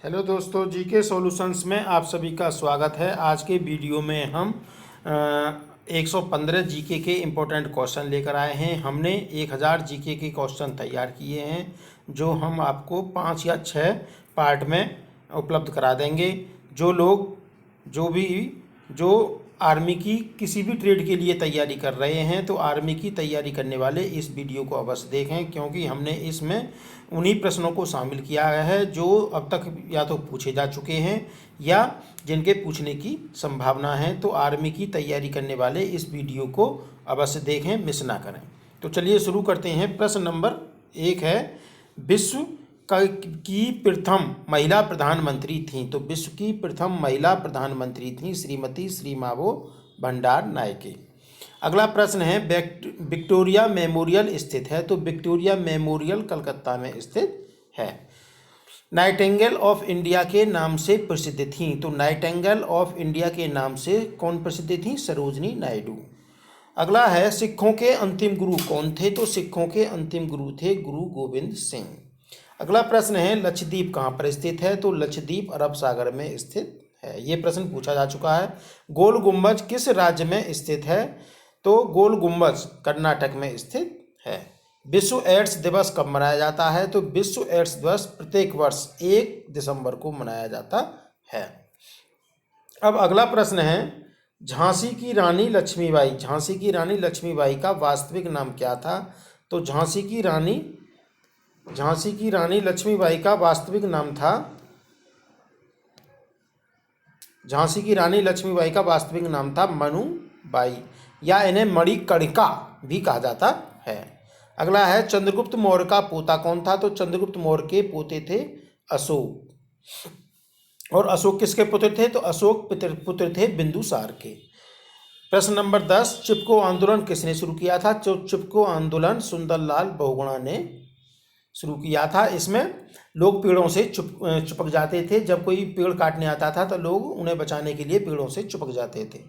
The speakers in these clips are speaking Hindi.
हेलो दोस्तों, जीके सॉल्यूशंस में आप सभी का स्वागत है। आज के वीडियो में हम 115 जीके के इम्पोर्टेंट क्वेश्चन लेकर आए हैं। हमने 1000 जीके के क्वेश्चन तैयार किए हैं जो हम आपको 5 या 6 पार्ट में उपलब्ध करा देंगे। जो आर्मी की किसी भी ट्रेड के लिए तैयारी कर रहे हैं तो आर्मी की तैयारी करने वाले इस वीडियो को अवश्य देखें, क्योंकि हमने इसमें उन्हीं प्रश्नों को शामिल किया है जो अब तक या तो पूछे जा चुके हैं या जिनके पूछने की संभावना है। तो आर्मी की तैयारी करने वाले इस वीडियो को अवश्य देखें, मिस ना करें। तो चलिए शुरू करते हैं। प्रश्न नंबर 1 है, विश्व की प्रथम महिला प्रधानमंत्री थी। तो विश्व की प्रथम महिला प्रधानमंत्री थी श्रीमती श्रीमावो भंडार नायके। अगला प्रश्न है, विक्टोरिया मेमोरियल स्थित है। तो विक्टोरिया मेमोरियल कलकत्ता में स्थित है। नाइटिंगेल ऑफ इंडिया के नाम से प्रसिद्ध थी। तो नाइटिंगेल ऑफ इंडिया के नाम से कौन प्रसिद्ध थी? सरोजनी नायडू। अगला है, सिखों के अंतिम गुरु कौन थे? तो सिखों के अंतिम गुरु थे गुरु गोविंद सिंह। अगला प्रश्न है, लक्षद्वीप कहाँ पर स्थित है? तो लक्षद्वीप अरब सागर में स्थित है। ये प्रश्न पूछा जा चुका है। गोल गुम्बज किस राज्य में स्थित है? तो गोल गुम्बज कर्नाटक में स्थित है। विश्व एड्स दिवस कब मनाया जाता है? तो विश्व एड्स दिवस प्रत्येक वर्ष 1 दिसंबर को मनाया जाता है। अब अगला प्रश्न है, झांसी की रानी लक्ष्मीबाई का वास्तविक नाम क्या था? तो झांसी की रानी लक्ष्मीबाई का वास्तविक नाम था मनुबाई, या इन्हें मणिकर्णिका भी कहा जाता है। अगला है, चंद्रगुप्त मौर्य का पोता कौन था? तो चंद्रगुप्त मौर्य के पोते थे अशोक। और अशोक किसके पुत्र थे? तो अशोक पुत्र थे बिंदुसार के। प्रश्न नंबर 10, चिपको आंदोलन किसने शुरू किया था? तो चिपको आंदोलन सुंदरलाल बहुगुणा ने शुरू किया था। इसमें लोग पेड़ों से चिपक जाते थे। जब कोई पेड़ काटने आता था तो लोग उन्हें बचाने के लिए पेड़ों से चिपक जाते थे।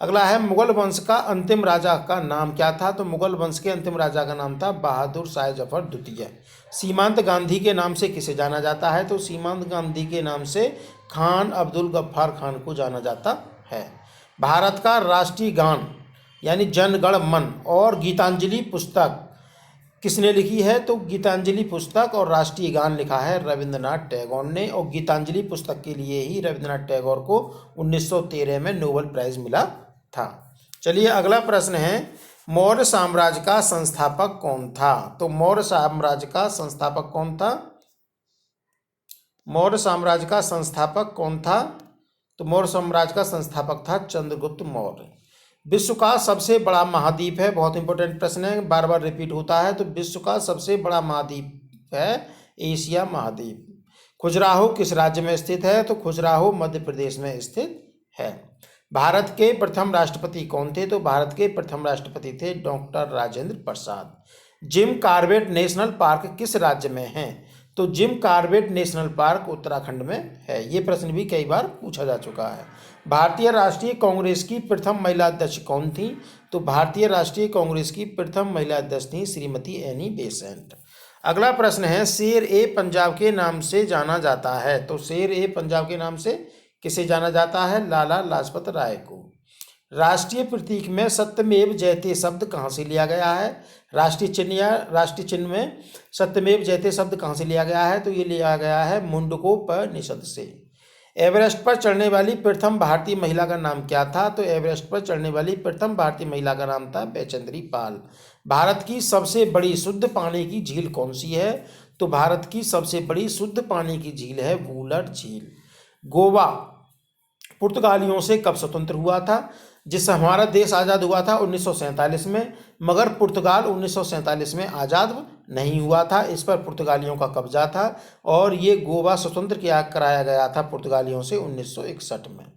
अगला है, मुगल वंश का अंतिम राजा का नाम क्या था? तो मुगल वंश के अंतिम राजा का नाम था बहादुर शाह जफर द्वितीय। सीमांत गांधी के नाम से किसे जाना जाता है? तो सीमांत गांधी के नाम से खान अब्दुल गफ्फार खान को जाना जाता है। भारत का राष्ट्रीय गान यानी जन गण मन और गीतांजलि पुस्तक किसने लिखी है? तो गीतांजलि पुस्तक और राष्ट्रीय गान लिखा है रविंद्रनाथ टैगोर ने। और गीतांजलि पुस्तक के लिए ही रविंद्रनाथ टैगोर को 1913 में नोबेल प्राइज मिला था। चलिए अगला प्रश्न है, मौर्य साम्राज्य का संस्थापक कौन था? तो मौर्य साम्राज्य का संस्थापक कौन था? तो मौर्य साम्राज्य का संस्थापक था चंद्रगुप्त मौर्य। विश्व का सबसे बड़ा महाद्वीप है। बहुत इंपॉर्टेंट प्रश्न है, बार बार रिपीट होता है। तो विश्व का सबसे बड़ा महाद्वीप है एशिया महाद्वीप। खजुराहो किस राज्य में स्थित है? तो खजुराहो मध्य प्रदेश में स्थित है। भारत के प्रथम राष्ट्रपति कौन थे? तो भारत के प्रथम राष्ट्रपति थे doctor Rajendra Prasad. Jim Corbett national park किस राज्य में है? तो Jim Corbett national park Uttarakhand में है। ये प्रश्न भी कई बार पूछा जा चुका है। भारतीय राष्ट्रीय कांग्रेस की प्रथम महिला अध्यक्ष कौन थी? तो भारतीय राष्ट्रीय कांग्रेस की प्रथम महिला अध्यक्ष थी श्रीमती एनी बेसेंट। अगला प्रश्न है, शेर ए पंजाब के नाम से जाना जाता है। तो शेर ए पंजाब के नाम से किसे जाना जाता है? लाला लाजपत राय को। राष्ट्रीय प्रतीक में सत्यमेव जयते शब्द कहाँ से लिया गया है? राष्ट्रीय चिन्ह में सत्यमेव जयते शब्द कहाँ से लिया गया है? तो ये लिया गया है मुंडकोपनिषद से। एवरेस्ट पर चढ़ने वाली प्रथम भारतीय महिला का नाम क्या था? तो एवरेस्ट पर चढ़ने वाली प्रथम भारतीय महिला का नाम था बैचेंद्री पाल। भारत की सबसे बड़ी शुद्ध पानी की झील कौन सी है? तो भारत की सबसे बड़ी शुद्ध पानी की झील है वूलर झील। गोवा पुर्तगालियों से कब स्वतंत्र हुआ था? जिससे हमारा देश आज़ाद हुआ था 1947 में, मगर पुर्तगाल 1947 में आज़ाद नहीं हुआ था। इस पर पुर्तगालियों का कब्जा था और ये गोवा स्वतंत्र कराया गया था पुर्तगालियों से 1961 में।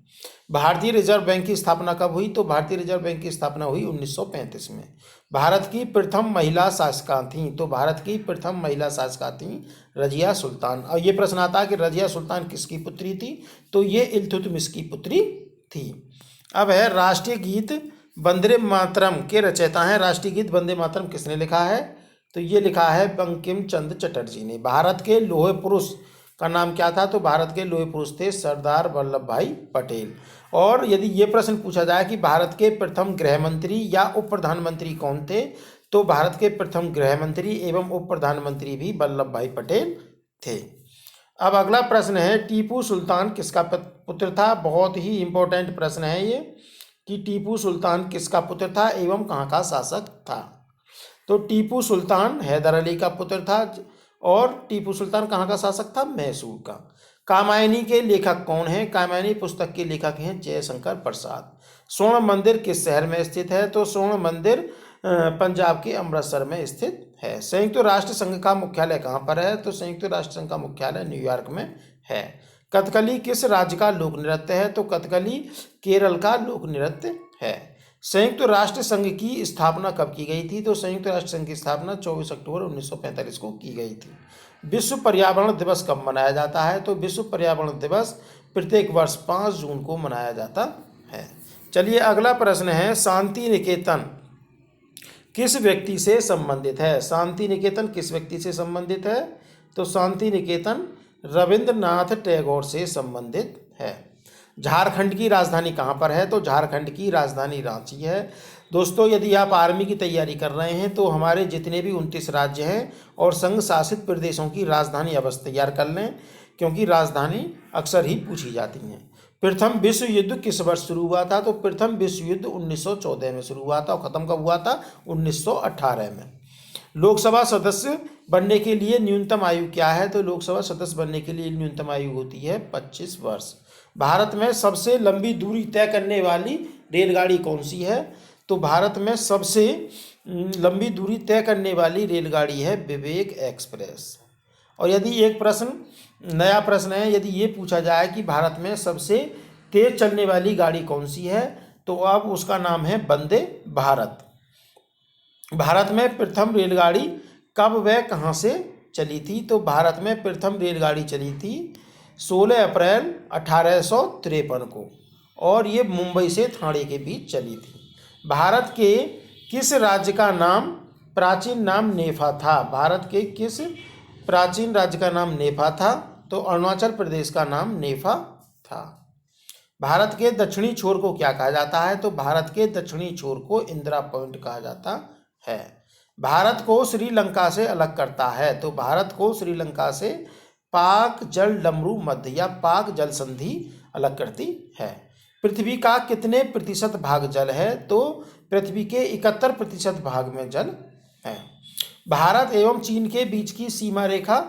भारतीय रिजर्व बैंक की स्थापना कब हुई? तो भारतीय रिजर्व बैंक की स्थापना हुई 1935 में। भारत की प्रथम महिला शासिका थी। तो भारत की प्रथम महिला शासिका थी रजिया सुल्तान। और ये प्रश्न आता है कि रजिया सुल्तान किसकी पुत्री थी? तो ये इल्तुतमिश की पुत्री थी। अब है, राष्ट्रीय गीत वंदे मातरम के रचयिता हैं। राष्ट्रीय गीत वंदे मातरम किसने लिखा है? तो ये लिखा है बंकिम चंद्र चटर्जी ने। भारत के लौह पुरुष का नाम क्या था? तो भारत के लोहे पुरुष थे सरदार वल्लभ भाई पटेल। और यदि ये प्रश्न पूछा जाए कि भारत के प्रथम गृह मंत्री या उप प्रधानमंत्री कौन थे, तो भारत के प्रथम गृह मंत्री एवं उप प्रधानमंत्री भी वल्लभ भाई पटेल थे। अब अगला प्रश्न है, टीपू सुल्तान किसका पुत्र था? बहुत ही इंपॉर्टेंट प्रश्न है ये कि टीपू सुल्तान किसका पुत्र था एवं कहाँ का शासक था? तो टीपू सुल्तान हैदर अली का पुत्र था। और टीपू सुल्तान कहाँ का शासक था? मैसूर का। कामायनी के लेखक कौन हैं? कामायनी पुस्तक के लेखक हैं जयशंकर प्रसाद। स्वर्ण मंदिर किस शहर में स्थित है? तो स्वर्ण मंदिर पंजाब के अमृतसर में स्थित है। संयुक्त राष्ट्र संघ का मुख्यालय कहाँ पर है? तो संयुक्त राष्ट्र संघ का मुख्यालय न्यूयॉर्क में है। कथकली किस राज्य का लोक नृत्य है? तो कथकली केरल का लोक नृत्य है। संयुक्त राष्ट्र संघ की स्थापना कब की गई थी? तो संयुक्त राष्ट्र संघ की स्थापना 24 अक्टूबर 1945 को की गई थी। विश्व पर्यावरण दिवस कब मनाया जाता है? तो विश्व पर्यावरण दिवस प्रत्येक वर्ष 5 जून को मनाया जाता है। चलिए अगला प्रश्न है, शांति निकेतन किस व्यक्ति से संबंधित है? शांति निकेतन किस व्यक्ति से संबंधित है? तो शांति निकेतन रविंद्रनाथ टैगोर से संबंधित है। झारखंड की राजधानी कहाँ पर है? तो झारखंड की राजधानी रांची है। दोस्तों यदि आप आर्मी की तैयारी कर रहे हैं तो हमारे जितने भी 29 राज्य हैं और संघ शासित प्रदेशों की राजधानी अवश्य तैयार कर लें, क्योंकि राजधानी अक्सर ही पूछी जाती हैं। प्रथम विश्व युद्ध किस वर्ष शुरू हुआ था? तो प्रथम विश्व युद्ध 1914 में शुरू हुआ था और ख़त्म कब हुआ था? 1918 में। लोकसभा सदस्य बनने के लिए न्यूनतम आयु क्या है? तो लोकसभा सदस्य बनने के लिए न्यूनतम आयु होती है 25 वर्ष। भारत में सबसे लंबी दूरी तय करने वाली रेलगाड़ी कौन सी है? तो भारत में सबसे लंबी दूरी तय करने वाली रेलगाड़ी है विवेक एक्सप्रेस। और यदि एक प्रश्न नया प्रश्न है, यदि ये पूछा जाए कि भारत में सबसे तेज चलने वाली गाड़ी कौन सी है, तो अब उसका नाम है वंदे भारत। भारत में प्रथम रेलगाड़ी कब व कहाँ से चली थी? तो भारत में प्रथम रेलगाड़ी चली थी 16 अप्रैल 1853 को और ये मुंबई से ठाणे के बीच चली थी। भारत के किस राज्य का नाम प्राचीन नाम नेफा था? भारत के किस प्राचीन राज्य का नाम नेफा था? तो अरुणाचल प्रदेश का नाम नेफा था। भारत के दक्षिणी छोर को क्या कहा जाता है? तो भारत के दक्षिणी छोर को इंदिरा पॉइंट कहा जाता है। भारत को श्रीलंका से अलग करता है? तो भारत को श्रीलंका से पाक जल डमरू मध्य या पाक जल संधि अलग करती है। पृथ्वी का कितने प्रतिशत भाग जल है? तो पृथ्वी के 71% भाग में जल है। भारत एवं चीन के बीच की सीमा रेखा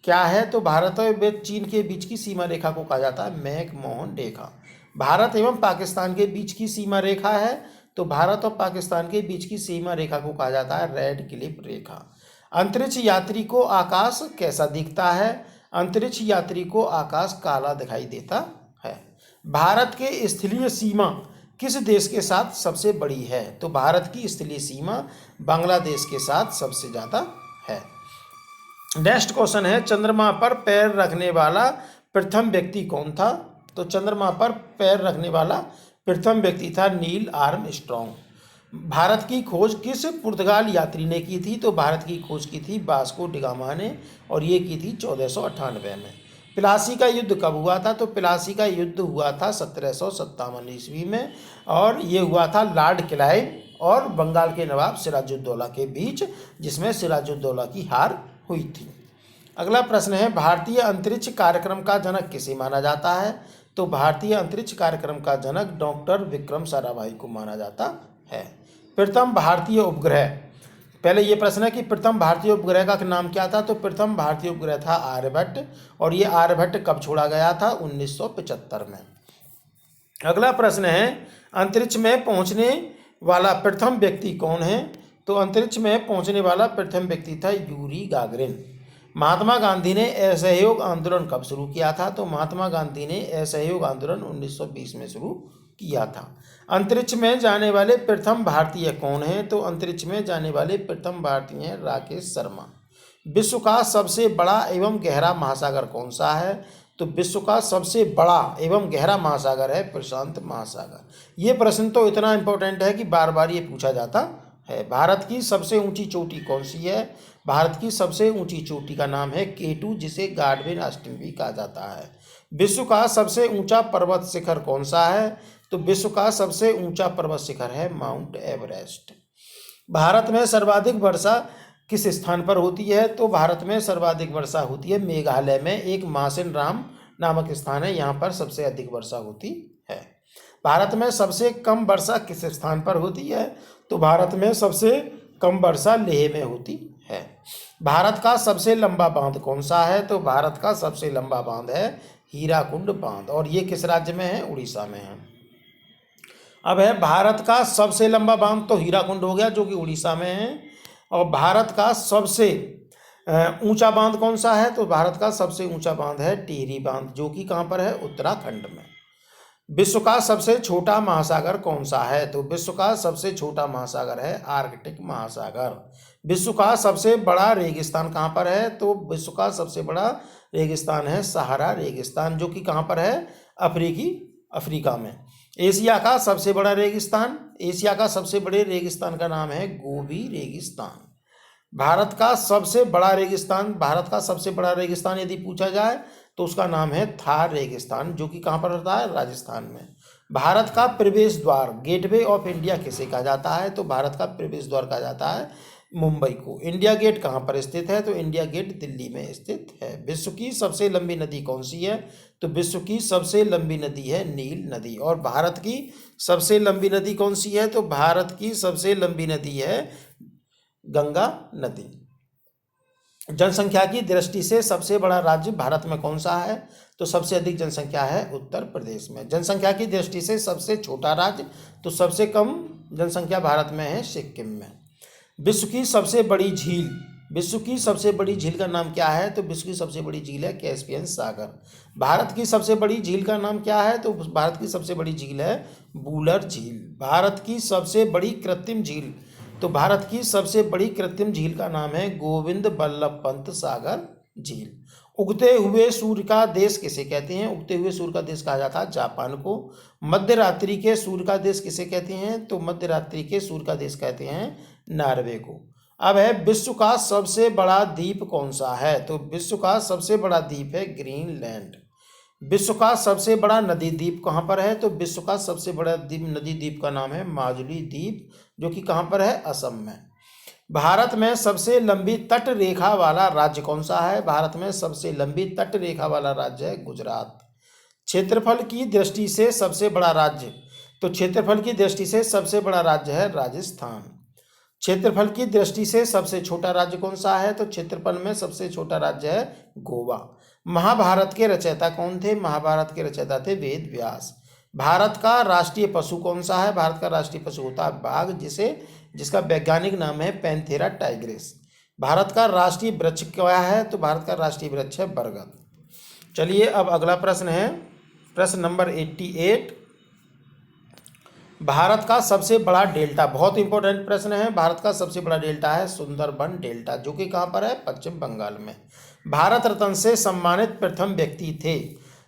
क्या है? तो भारत और चीन के बीच की सीमा रेखा को कहा जाता है मैकमोहन रेखा। भारत एवं पाकिस्तान के बीच की सीमा रेखा है? तो भारत और पाकिस्तान के बीच की सीमा रेखा को कहा जाता है रेड क्लिफ रेखा। अंतरिक्ष यात्री को आकाश कैसा दिखता है? अंतरिक्ष यात्री को आकाश काला दिखाई देता है। भारत के स्थलीय सीमा किस देश के साथ सबसे बड़ी है? तो भारत की स्थलीय सीमा बांग्लादेश के साथ सबसे ज़्यादा है। नेक्स्ट क्वेश्चन है, चंद्रमा पर पैर रखने वाला प्रथम व्यक्ति कौन था? तो चंद्रमा पर पैर रखने वाला प्रथम व्यक्ति था नील आर्मस्ट्रॉन्ग। भारत की खोज किस पुर्तगाल यात्री ने की थी? तो भारत की खोज की थी वास्को डी गामा ने और ये की थी 1498 में। प्लासी का युद्ध कब हुआ था? तो प्लासी का युद्ध हुआ था 1757 ईस्वी में और ये हुआ था लॉर्ड क्लाइव और बंगाल के नवाब सिराजुद्दौला के बीच, जिसमें सिराजुद्दौला की हार हुई थी। अगला प्रश्न है, भारतीय अंतरिक्ष कार्यक्रम का जनक किसे माना जाता है? तो भारतीय अंतरिक्ष कार्यक्रम का जनक डॉक्टर विक्रम साराभाई को माना जाता है। प्रथम भारतीय उपग्रह, पहले ये प्रश्न है कि प्रथम भारतीय उपग्रह का नाम क्या था? तो प्रथम भारतीय उपग्रह था आर्यभट्ट और ये आर्यभट्ट कब छोड़ा गया था? 1975 में। अगला प्रश्न है, अंतरिक्ष में पहुंचने वाला प्रथम व्यक्ति कौन है? तो अंतरिक्ष में पहुंचने वाला प्रथम व्यक्ति था यूरी गागरिन। महात्मा गांधी ने असहयोग आंदोलन कब शुरू किया था? तो महात्मा गांधी ने असहयोग आंदोलन 1920 में शुरू किया था। अंतरिक्ष में जाने वाले प्रथम भारतीय कौन हैं? तो अंतरिक्ष में जाने वाले प्रथम भारतीय हैं राकेश शर्मा। विश्व का सबसे बड़ा एवं गहरा महासागर कौन सा है? तो विश्व का सबसे बड़ा एवं गहरा महासागर है प्रशांत महासागर। ये प्रश्न तो इतना इम्पोर्टेंट है कि बार बार ये पूछा जाता है। भारत की सबसे ऊंची चोटी कौन सी है? भारत की सबसे ऊंची चोटी का नाम है K2, जिसे गार्डविन ऑस्टिन भी कहा जाता है। विश्व का सबसे ऊंचा पर्वत शिखर कौन सा है? तो विश्व का सबसे ऊंचा पर्वत शिखर है माउंट एवरेस्ट। भारत में सर्वाधिक वर्षा किस स्थान पर होती है? तो भारत में सर्वाधिक वर्षा होती है मेघालय में, एक मासिन राम नामक स्थान है, यहाँ पर सबसे अधिक वर्षा होती है। भारत में सबसे कम वर्षा किस स्थान पर होती है? तो भारत में सबसे कम वर्षा लेह में होती है। भारत का सबसे लंबा बांध कौन सा है? तो भारत का सबसे लंबा बांध है हीराकुंड बांध, और ये किस राज्य में है? उड़ीसा में है। अब है भारत का सबसे लंबा बांध, तो हीराकुंड हो गया जो कि उड़ीसा में है। और भारत का सबसे ऊंचा बांध कौन सा है? तो भारत का सबसे ऊंचा बांध है टिहरी बांध, जो कि कहाँ पर है? उत्तराखंड में। विश्व का सबसे छोटा महासागर कौन सा है? तो विश्व का सबसे छोटा महासागर है आर्कटिक महासागर। विश्व का सबसे बड़ा रेगिस्तान कहाँ पर है? तो विश्व का सबसे बड़ा रेगिस्तान है सहारा रेगिस्तान, जो कि कहाँ पर है? अफ्रीका में। एशिया का सबसे बड़ा रेगिस्तान, एशिया का सबसे बड़े रेगिस्तान का नाम है गोबी रेगिस्तान। भारत का सबसे बड़ा रेगिस्तान, भारत का सबसे बड़ा रेगिस्तान यदि पूछा जाए तो उसका नाम है थार रेगिस्तान, जो कि कहाँ पर रहता है? राजस्थान में। भारत का प्रवेश द्वार गेटवे ऑफ इंडिया किसे कहा जाता है? तो भारत का प्रवेश द्वार कहा जाता है मुंबई को। इंडिया गेट कहाँ पर स्थित है? तो इंडिया गेट दिल्ली में स्थित है। विश्व की सबसे लंबी नदी कौन सी है? तो विश्व की सबसे लंबी नदी है नील नदी। और भारत की सबसे लंबी नदी कौन सी है? तो भारत की सबसे लंबी नदी है गंगा नदी। जनसंख्या की दृष्टि से सबसे बड़ा राज्य भारत में कौन सा है? तो सबसे अधिक जनसंख्या है उत्तर प्रदेश में। जनसंख्या की दृष्टि से सबसे छोटा राज्य, तो सबसे कम जनसंख्या भारत में है सिक्किम में। विश्व की सबसे बड़ी झील, विश्व की सबसे बड़ी झील का नाम क्या है? तो विश्व की सबसे बड़ी झील है कैस्पियन सागर। भारत की सबसे बड़ी झील का नाम क्या है? तो भारत की सबसे बड़ी झील है बूलर झील। भारत की सबसे बड़ी कृत्रिम झील, तो भारत की सबसे बड़ी कृत्रिम झील का नाम है गोविंद बल्लभ पंत सागर झील। उगते हुए सूर्य का देश किसे कहते हैं? उगते हुए सूर्य का देश कहा जाता है जापान को। मध्य रात्रि के सूर्य का देश किसे कहते हैं? तो मध्य रात्रि के सूर्य का देश कहते हैं नॉर्वे को। अब है विश्व का सबसे बड़ा द्वीप कौन सा है? तो विश्व का सबसे बड़ा द्वीप है ग्रीनलैंड। विश्व का सबसे बड़ा नदी द्वीप कहाँ पर है? तो विश्व का सबसे बड़ा नदी द्वीप का नाम है माजुली द्वीप, जो कि कहाँ पर है? असम में। भारत में सबसे लंबी तट रेखा वाला राज्य कौन सा है? भारत में सबसे लंबी तट रेखा वाला राज्य है गुजरात। क्षेत्रफल की दृष्टि से सबसे बड़ा राज्य, तो क्षेत्रफल की दृष्टि से सबसे बड़ा राज्य है राजस्थान। क्षेत्रफल की दृष्टि से सबसे छोटा राज्य कौन सा है? तो क्षेत्रफल में सबसे छोटा राज्य है गोवा। महाभारत के रचयिता कौन थे? महाभारत के रचयिता थे वेद व्यास। भारत का राष्ट्रीय पशु कौन सा है? भारत का राष्ट्रीय पशु होता है बाघ, जिसका वैज्ञानिक नाम है पैंथेरा टाइग्रिस। भारत का राष्ट्रीय वृक्ष क्या है? तो भारत का राष्ट्रीय वृक्ष है बरगद। चलिए अब अगला प्रश्न है प्रश्न नंबर 88। भारत का सबसे बड़ा डेल्टा, बहुत इंपॉर्टेंट प्रश्न है। भारत का सबसे बड़ा डेल्टा है सुंदरबन डेल्टा, जो कि कहाँ पर है? पश्चिम बंगाल में। भारत रत्न से सम्मानित प्रथम व्यक्ति थे।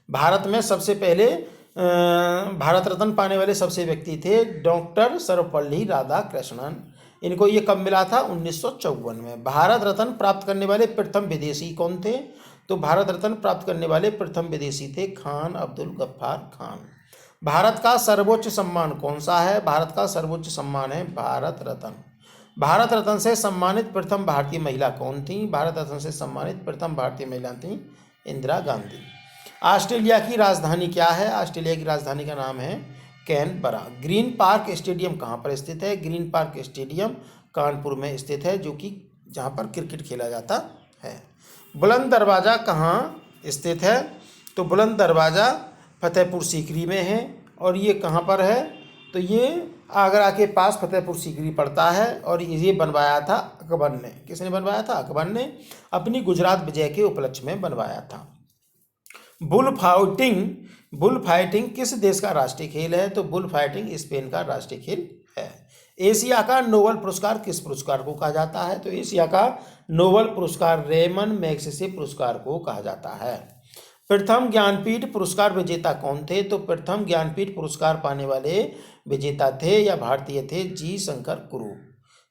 भारत में सबसे पहले भारत रत्न पाने वाले सबसे व्यक्ति थे डॉक्टर सर्वपल्ली राधाकृष्णन। इनको ये कब मिला था? 1954 में। भारत रत्न प्राप्त करने वाले प्रथम विदेशी कौन थे? तो भारत रत्न प्राप्त करने वाले प्रथम विदेशी थे खान अब्दुल गफ्फार खान। भारत का सर्वोच्च सम्मान कौन सा है? भारत का सर्वोच्च सम्मान है भारत रत्न। भारत रत्न से सम्मानित प्रथम भारतीय महिला कौन थी? भारत रत्न से सम्मानित प्रथम भारतीय महिला थी इंदिरा गांधी। ऑस्ट्रेलिया की राजधानी क्या है? ऑस्ट्रेलिया की राजधानी का नाम है कैनबरा। ग्रीन पार्क स्टेडियम कहाँ पर स्थित है? ग्रीन पार्क स्टेडियम कानपुर में स्थित है, जो कि जहाँ पर क्रिकेट खेला जाता है। बुलंद दरवाज़ा कहाँ स्थित है? तो बुलंद दरवाज़ा फतेहपुर सीकरी में है। और ये कहाँ पर है? तो ये आगरा के पास फतेहपुर सीकरी पड़ता है। और ये बनवाया था अकबर ने। किसने बनवाया था? अकबर ने अपनी गुजरात विजय के उपलक्ष्य में बनवाया था। बुल फाइटिंग किस देश का राष्ट्रीय खेल है? तो बुल फाइटिंग स्पेन का राष्ट्रीय खेल है। एशिया का नोबेल पुरस्कार किस पुरस्कार को कहा जाता है? तो एशिया का नोबेल पुरस्कार रेमन मैग्सेसे पुरस्कार को कहा जाता है। प्रथम ज्ञानपीठ पुरस्कार विजेता कौन थे? तो प्रथम ज्ञानपीठ पुरस्कार पाने वाले विजेता थे या भारतीय थे जी शंकर कुरु।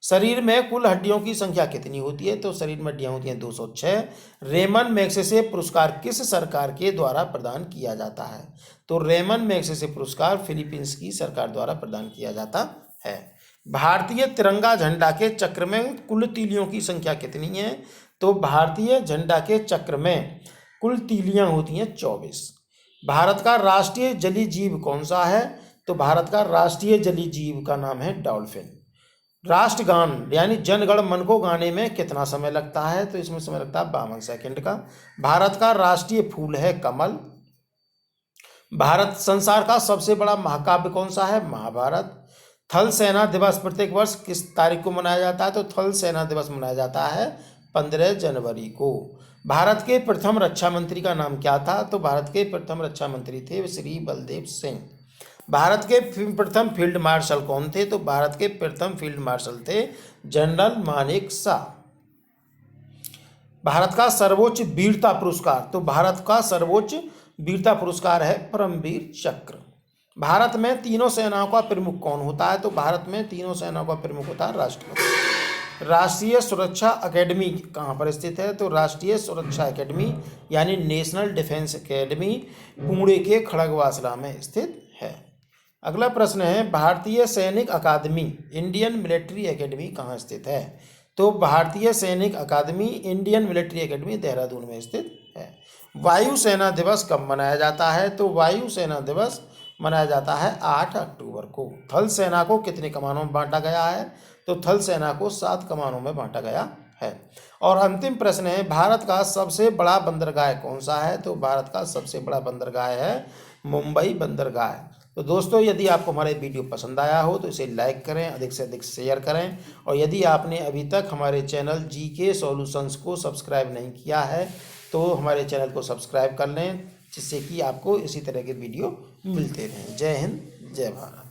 शरीर में कुल हड्डियों की संख्या कितनी होती है? तो शरीर में हड्डियां होती हैं 206। रेमन मैग्सेसे पुरस्कार किस सरकार के द्वारा प्रदान किया जाता है? तो रेमन मैग्सेसे पुरस्कार फिलीपींस की सरकार द्वारा प्रदान किया जाता है। भारतीय तिरंगा झंडा के चक्र में कुल तीलियों की संख्या कितनी है? तो भारतीय झंडा के चक्र में कुल तीलियां होती हैं 24। भारत का राष्ट्रीय जलीय जीव कौन सा है? तो भारत का राष्ट्रीय जलीय जीव का नाम है डॉल्फिन। राष्ट्रगान यानी जनगण मन को गाने में कितना समय लगता है? तो इसमें समय लगता है 52 सेकंड का। भारत का राष्ट्रीय फूल है कमल। भारत संसार का सबसे बड़ा महाकाव्य कौन सा है? महाभारत। थल सेना दिवस प्रत्येक वर्ष किस तारीख को मनाया जाता है? तो थल सेना दिवस मनाया जाता है 15 जनवरी को। भारत के प्रथम रक्षा मंत्री का नाम क्या था? तो भारत के प्रथम रक्षा मंत्री थे श्री बलदेव सिंह। भारत के प्रथम फील्ड मार्शल कौन थे? तो भारत के प्रथम फील्ड मार्शल थे जनरल मानेकशॉ। भारत का सर्वोच्च वीरता पुरस्कार, तो भारत का सर्वोच्च वीरता पुरस्कार है परमवीर चक्र। भारत में तीनों सेनाओं का प्रमुख कौन होता है? तो भारत में तीनों सेनाओं का प्रमुख होता है राष्ट्रपति। राष्ट्रीय सुरक्षा अकेडमी कहाँ पर स्थित है? तो राष्ट्रीय सुरक्षा अकेडमी यानी नेशनल डिफेंस अकेडमी पुणे के खड़गवासला में स्थित है। अगला प्रश्न है भारतीय सैनिक अकादमी इंडियन मिलिट्री एकेडमी कहाँ स्थित है? तो भारतीय सैनिक अकादमी इंडियन मिलिट्री एकेडमी देहरादून में स्थित है। वायुसेना दिवस कब मनाया जाता है? तो वायुसेना दिवस मनाया जाता है 8 अक्टूबर को। थल सेना को कितने कमानों में बांटा गया है? तो थल सेना को 7 कमानों में बांटा गया है। और अंतिम प्रश्न है भारत का सबसे बड़ा बंदरगाह कौन सा है? तो भारत का सबसे बड़ा बंदरगाह है मुंबई बंदरगाह। तो दोस्तों यदि आपको हमारे वीडियो पसंद आया हो तो इसे लाइक करें, अधिक से अधिक शेयर करें, और यदि आपने अभी तक हमारे चैनल जीके सॉल्यूशंस को सब्सक्राइब नहीं किया है तो हमारे चैनल को सब्सक्राइब कर लें, जिससे कि आपको इसी तरह के वीडियो मिलते रहें। जय हिंद, जय भारत।